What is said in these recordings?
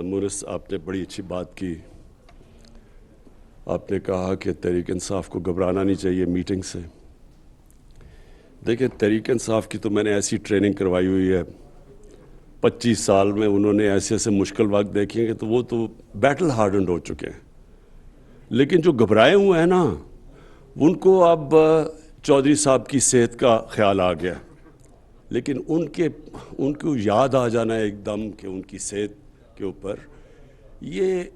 मुनिस, आपने बड़ी अच्छी बात की। आपने कहा कि तहरीक इंसाफ को घबराना नहीं चाहिए मीटिंग से। देखिए, तहरीक इंसाफ की तो मैंने ऐसी ट्रेनिंग करवाई हुई है, 25 साल में उन्होंने ऐसे ऐसे मुश्किल वक्त देखे हैं कि तो वो तो बैटल हार्डन्ड हो चुके हैं। लेकिन जो घबराए हुए हैं ना, उनको अब चौधरी साहब की सेहत का ख्याल आ गया। लेकिन उनको याद आ जाना एकदम कि उनकी सेहत के ऊपर, ये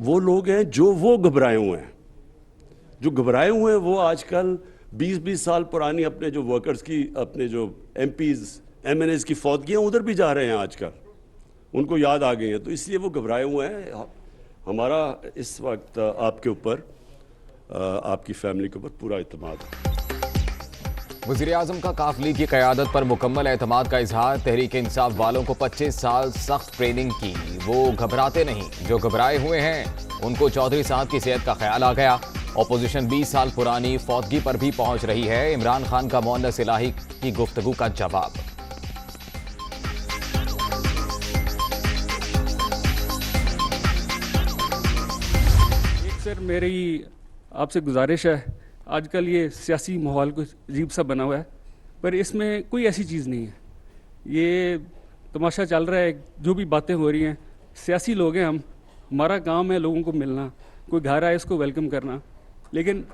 वो लोग हैं जो वो घबराए हुए हैं। जो घबराए हुए हैं वो आजकल 20-20 साल पुरानी अपने जो वर्कर्स की, अपने जो MPs MNAs की फौतगियाँ उधर भी जा रहे हैं आजकल, उनको याद आ गई हैं, तो इसलिए वो घबराए हुए हैं। हमारा इस वक्त आपके ऊपर, आपकी फैमिली के ऊपर पूरा एतमाद है। वज़ीर-ए-आज़म का काफिले की क़यादत पर मुकम्मल एतमाद का इजहार। तहरीक इंसाफ वालों को 25 साल सख्त ट्रेनिंग की, वो घबराते नहीं। जो घबराए हुए हैं उनको चौधरी साहब की सेहत का ख्याल आ गया। अपोजिशन 20 साल पुरानी फौतगी पर भी पहुंच रही है। इमरान खान का मोहन्नस इलाही की गुफ्तगू का जवाब। सर, मेरी आपसे गुजारिश है, आजकल ये सियासी माहौल कुछ अजीब सा बना हुआ है, पर इसमें कोई ऐसी चीज़ नहीं है। ये तमाशा चल रहा है, जो भी बातें हो रही हैं, सियासी लोग हैं हम, हमारा काम है लोगों को मिलना, कोई घर आए इसको वेलकम करना। लेकिन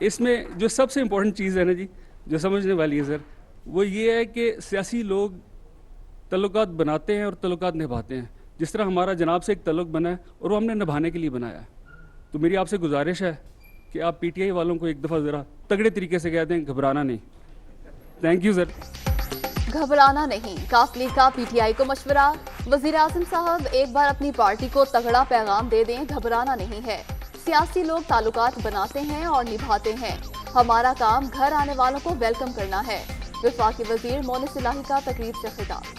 इसमें जो सबसे इम्पोर्टेंट चीज़ है ना जी, जो समझने वाली है सर, वो ये है कि सियासी लोग तल्लुकात बनाते हैं और तल्लुकात निभाते हैं। जिस तरह हमारा जनाब से एक तल्लुक बना है और वो हमने निभाने के लिए बनाया है। तो मेरी आपसे गुजारिश है कि आप PTI वालों को एक दफ़ा ज़रा तगड़े तरीके से कह दें, घबराना नहीं। Thank you sir. घबराना नहीं, काफिले का PTI को मशवरा। वज़ीर-ए-आज़म साहब एक बार अपनी पार्टी को तगड़ा पैगाम दे दें, घबराना नहीं है। सियासी लोग ताल्लुकात बनाते हैं और निभाते हैं, हमारा काम घर आने वालों को वेलकम करना है। वफाकी वज़ीर मोहन्नस इलाही का तकरीब से खिताब।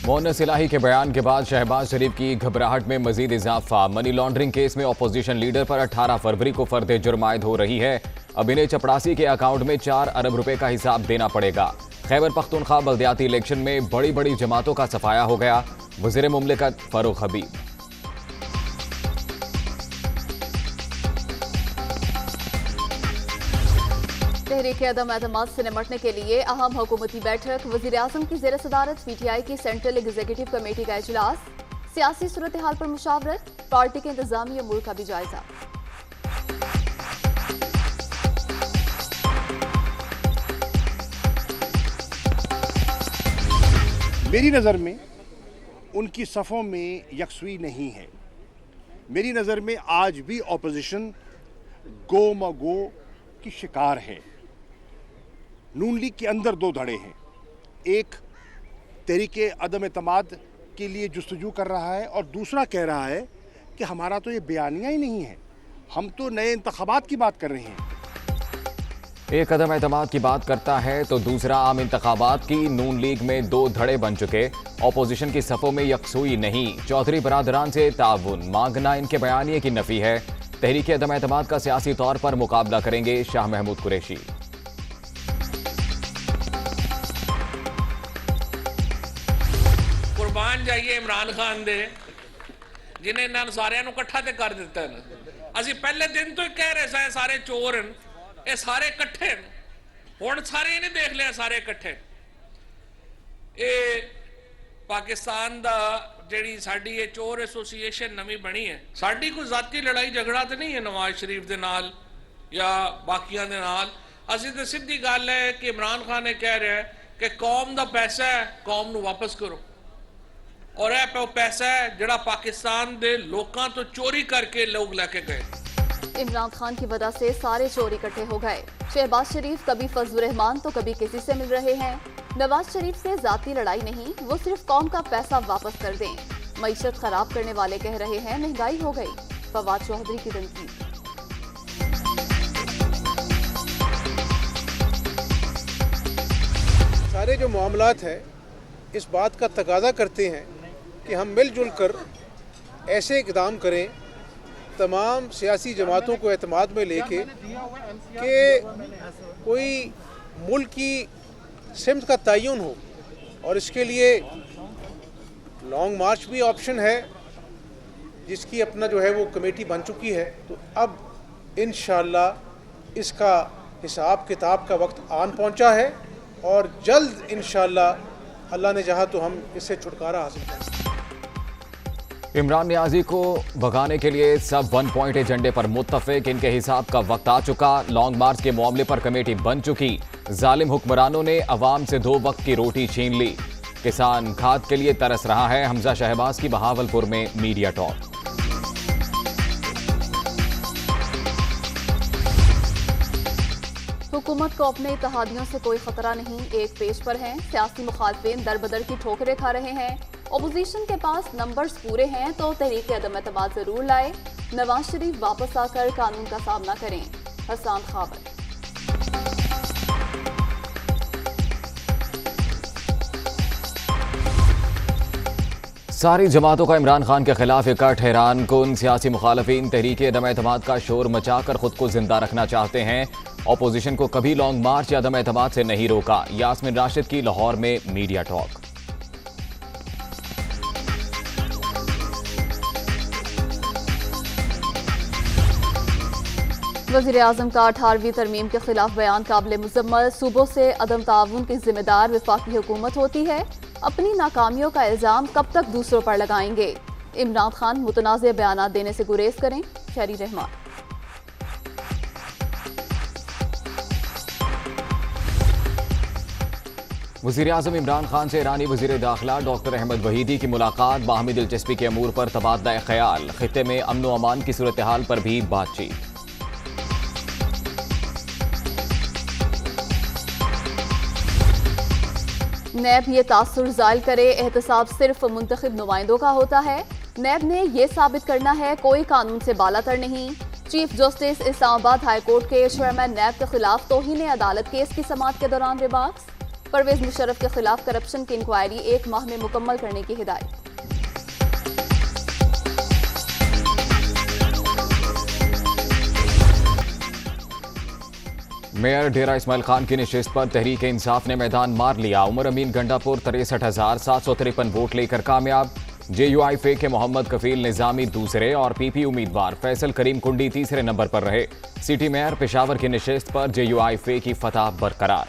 मोहन्नस इलाही के बयान के बाद शहबाज शरीफ की घबराहट में मजीद इजाफा। मनी लॉन्ड्रिंग केस में अपोजिशन लीडर पर 18 फरवरी को फर्द जुर्म आयद हो रही है। अब इन्हें चपड़ासी के अकाउंट में 4 अरब रुपए का हिसाब देना पड़ेगा। खैबर पख्तूनख्वा बल्दियाती इलेक्शन में बड़ी बड़ी जमातों का सफाया हो गया। वज़ीर मुमलिकत फारूक हबीब। तहरीक अदम एतमाद से निपटने के लिए अहम हुकूमती बैठक। वज़ीर-ए-आज़म की ज़ेर सदारत PTI की सेंट्रल एग्जीक्यूटिव कमेटी का इजलास। सियासी सूरत हाल पर मुशावरत, पार्टी के इंतजामी अमूर का भी जायजा। मेरी नज़र में उनकी सफ़ों में यकसुई नहीं है। मेरी नज़र में आज भी ऑपोजिशन गो मगो की शिकार है। नून लीग के अंदर 2 धड़े हैं। एक तहरीके अदम एतमाद के लिए जुस्तजू कर रहा है और दूसरा कह रहा है कि हमारा तो ये बयानिया ही नहीं है, हम तो नए इंतखाबात की बात कर रहे हैं। एक अदम एतमाद की बात करता है तो दूसरा आम इंतखाबात की। नून लीग में 2 धड़े बन चुके। ऑपोजिशन की सफ़ों में यकसुई नहीं। चौधरी बरादरान से ताउन मांगना इनके बयानिए की नफी है। तहरीक अदम एतमाद का सियासी तौर पर मुकाबला करेंगे शाह महमूद कुरैशी। कुर्बान जाइए इमरान खान दे, जिन्हें इन्होंने सारिਆਂ ਨੂੰ ਇਕੱਠਾ ਤੇ ਕਰ ਦਿੱਤਾ ਹੈ। ਅਸੀਂ ਪਹਿਲੇ ਦਿਨ ਤੋਂ ਹੀ ਕਹਿ ਰਹੇ ਸਾਂ ਸਾਰੇ ਚੋਰ ਹਨ, ਇਹ ਸਾਰੇ ਇਕੱਠੇ ਹਨ। ਹੁਣ ਸਾਰੇ ਇਹਨੇ ਦੇਖ ਲਿਆ ਸਾਰੇ ਇਕੱਠੇ। ਇਹ ਪਾਕਿਸਤਾਨ ਦਾ ਜਿਹੜੀ ਸਾਡੀ ਇਹ ਚੋਰ ਐਸੋਸੀਏਸ਼ਨ ਨਵੀਂ ਬਣੀ ਹੈ, ਸਾਡੀ ਕੋਈ ਜ਼ਾਤੀ ਲੜਾਈ ਝਗੜਾ ਤੇ ਨਹੀਂ ਹੈ ਨਵਾਜ਼ ਸ਼ਰੀਫ ਦੇ ਨਾਲ ਜਾਂ ਬਾਕੀਆਂ ਦੇ ਨਾਲ। ਅਸੀਂ ਤਾਂ ਸਿੱਧੀ ਗੱਲ ਹੈ ਕਿ ਇਮਰਾਨ ਖਾਨ ਇਹ ਕਹਿ ਰਿਹਾ ਹੈ ਕਿ ਕੌਮ ਦਾ ਪੈਸਾ ਹੈ, ਕੌਮ ਨੂੰ ਵਾਪਸ ਕਰੋ। और यह पैसा है जिहड़ा पाकिस्तान दे लोकां तो चोरी करके लोग लेके गए। इमरान खान की वजह से सारे चोर इकट्ठे हो गए। शहबाज शरीफ कभी फजलुर रहमान तो कभी किसी से मिल रहे हैं। नवाज शरीफ से जाती लड़ाई नहीं, वो सिर्फ कौम का पैसा वापस कर दें। मईशत खराब करने वाले कह रहे हैं महंगाई हो गई। फवाद चौधरी की तनकीद। सारे जो मामलात है इस बात का तकाजा करते हैं कि हम मिलजुल कर ऐसे इक़दाम करें तमाम सियासी जमातों को एतमाद में लेके कि कोई मुल्क की सिमत का तयन हो, और इसके लिए लॉन्ग मार्च भी ऑप्शन है जिसकी अपना जो है वो कमेटी बन चुकी है। तो अब इंशाअल्लाह इसका हिसाब किताब का वक्त आन पहुंचा है और जल्द इंशाअल्लाह अल्लाह ने चाहा तो हम इससे छुटकारा हासिल करेंगे। इमरान नियाजी को भगाने के लिए सब 1 पॉइंट एजेंडे पर मुत्तफिक। इनके हिसाब का वक्त आ चुका। लॉन्ग मार्च के मामले पर कमेटी बन चुकी। जालिम हुक्मरानों ने अवाम से 2 वक्त की रोटी छीन ली। किसान खाद के लिए तरस रहा है। हमजा शहबाज की बहावलपुर में मीडिया टॉक। हुकूमत को अपने इत्तेहादियों से कोई खतरा नहीं, एक पेज पर हैं। सियासी मुखालफिन दरबदर की ठोकरें खा रहे हैं। ओपोजिशन के पास नंबर्स पूरे हैं तो तहरीक अदम एतमाद जरूर लाए। नवाज शरीफ वापस आकर कानून का सामना करें। हसन खाबर। सारी जमातों का इमरान खान के खिलाफ इकट्ठ। हैरान कुन सियासी मुखालफिन तहरीक अदम एतमाद का शोर मचाकर खुद को जिंदा रखना चाहते हैं। ऑपोजिशन को कभी लॉन्ग मार्च या अदम एतमाद से नहीं रोका। यास्मीन राशिद की लाहौर में मीडिया टॉक। वज़ीर आज़म का 18वीं तरमीम के खिलाफ बयान काबिल मुज़म्मत। सूबों से अदम ताउन की जिम्मेदार वफाकी हुकूमत होती है। अपनी नाकामियों का इल्ज़ाम कब तक दूसरों पर लगाएंगे। इमरान खान मुतनाज़ बयान देने से गुरेज करें। शहरी रहमान। वज़ीर आज़म इमरान खान से ईरानी वज़ीर दाखिला डॉक्टर अहमद वहीदी की मुलाकात। बाहमी दिलचस्पी के अमूर पर तबादला ख्याल। खित्ते में अमन व अमान की सूरत हाल पर भी बातचीत। नैब ये तासुर ज़ायल करे, एहतसाब सिर्फ मुंतखब नुमाइंदों का होता है। नैब ने यह साबित करना है कोई कानून से बालातर नहीं। Chief justice Islamabad high court के चेयरमैन नैब के खिलाफ तौहीन अदालत केस की समाअत के दौरान रिमार्क्स। परवेज मुशर्रफ के खिलाफ करप्शन की इंक्वायरी 1 माह में मुकम्मल करने की हिदायत। मेयर डेरा इस्माइल खान की नशिस्त पर तहरीक इंसाफ ने मैदान मार लिया। उमर अमीन गंडापुर 63,753 वोट लेकर कामयाब। JUI फे के मोहम्मद कफील निजामी दूसरे और PP उम्मीदवार फैसल करीम कुंडी तीसरे नंबर पर रहे। सिटी मेयर पेशावर की नशिस्त पर JUI फे की फतह बरकरार।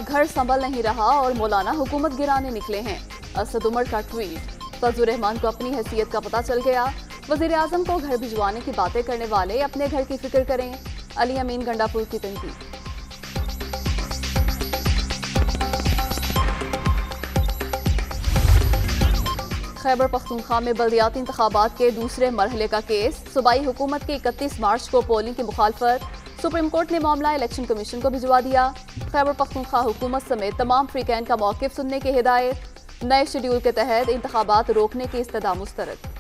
घर संभल नहीं रहा और मौलाना हुकूमत गिराने निकले हैं। असद उमर का ट्वीट। फजलुर रहमान को अपनी हैसियत का पता चल गया। वज़ीर आज़म को घर भिजवाने की बातें करने वाले अपने घर की फिक्र करें। अली अमीन गंडापुर की तनकीद। खैबर पख्तूनख्वा में बल्दियाती इंतखाबात के दूसरे मरहले का केस। सूबाई हुकूमत की 31 मार्च को पोलिंग की मुखालफत। सुप्रीम कोर्ट ने मामला इलेक्शन कमीशन को भिजवा दिया। खैबर पख्तूनख्वा हुकूमत समेत तमाम फ्रीकैन का मौक़िफ़ सुनने की हिदायत। नए शेड्यूल के तहत इंतखाबात रोकने की इस्तदा मुस्तरद।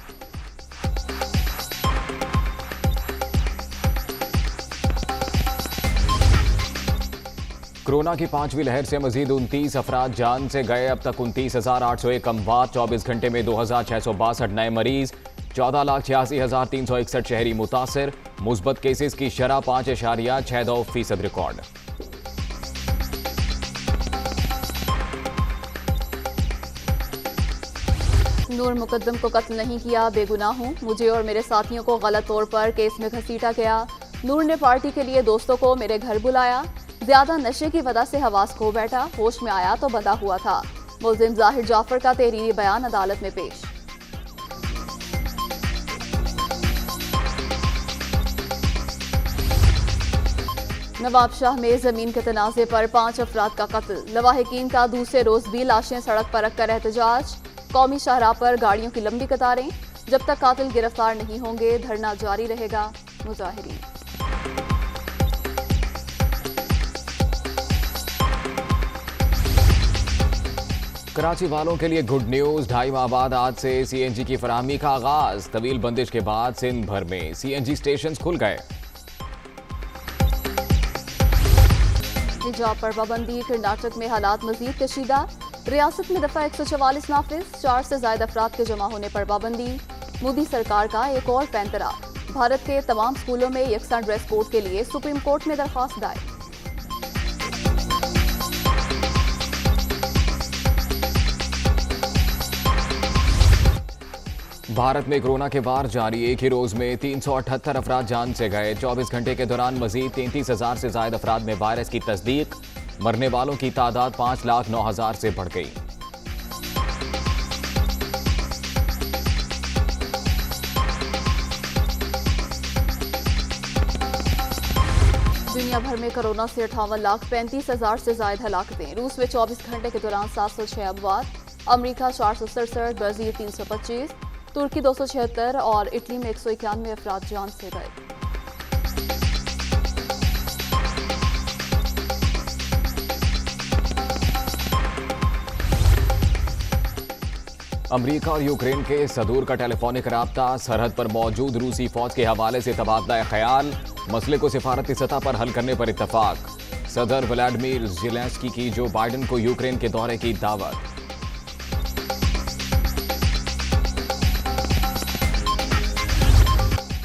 कोरोना की 5वीं लहर से मजीद 29 अफराद जान से गए। अब तक 29,801 अमवात। 24 घंटे में 2,662 नए मरीज। 14,86,361 शहरी मुतासर। मुस्बत केसेस की शरह 5.62% रिकॉर्ड। नूर मुकद्दम को कत्ल नहीं किया, बेगुनाह हूं। मुझे और मेरे साथियों को गलत तौर पर केस में घसीटा गया। नूर ने पार्टी के लिए दोस्तों को मेरे घर बुलाया। ज्यादा नशे की वजह से हवास खो बैठा। होश में आया तो बंधा हुआ था। मुल्जिम जाहिर जाफर का तहरीरी बयान अदालत में पेश। नवाबशाह में जमीन के तनाज़े पर 5 अफराद का कत्ल। लवाहिकीन का दूसरे रोज भी लाशें सड़क पर रखकर एहतजाज। कौमी शाहराह पर गाड़ियों की लंबी कतारें। जब तक कातिल गिरफ्तार नहीं होंगे धरना जारी रहेगा। मुजाहिरीन। कराची वालों के लिए गुड न्यूज। 2.5 माह बाद आज से CNG की फराहमी का आगाज। तवील बंदिश के बाद सिंध भर में CNG स्टेशन खुल गए। हिजाब पर पाबंदी। कर्नाटक में हालात मजीद कशीदा। रियासत में दफा 144 नाफिज, 4 से ज्यादा अफराद के जमा होने पर पाबंदी। मोदी सरकार का एक और पैंतरा, भारत के तमाम स्कूलों में यकसा ड्रेस कोड के लिए सुप्रीम कोर्ट में दरख्वास्त दायर। भारत में कोरोना के वार जारी, एक ही रोज में 378 अफराद जान से गए। 24 घंटे के दौरान मजीद 33,000 से ज्यादा अफराद में वायरस की तस्दीक। मरने वालों की तादाद 5,09,000 से बढ़ गई। दुनिया भर में कोरोना से 58,35,000 से ज्यादा हलाकतें। रूस में 24 घंटे के दौरान 706 अमवात, अमरीका 467, ब्राजील 325, तुर्की 276 और इटली में 191 अफराद जान से गए। अमरीका और यूक्रेन के सदूर का टेलीफोनिक राब्ता, सरहद पर मौजूद रूसी फौज के हवाले से तबादला ख्याल, मसले को सिफारती सतह पर हल करने पर इत्तफाक। सदर व्लादिमीर ज़ेलेंस्की की जो बाइडेन को यूक्रेन के दौरे की दावत।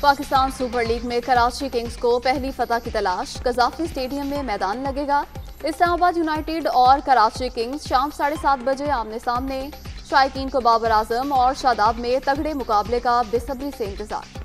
पाकिस्तान सुपर लीग में कराची किंग्स को पहली फतह की तलाश, कजाफी स्टेडियम में मैदान लगेगा। इस्लामाबाद यूनाइटेड और कराची किंग्स शाम 7:30 बजे आमने सामने। शायकीन को बाबर आजम और शादाब में तगड़े मुकाबले का बेसब्री से इंतजार।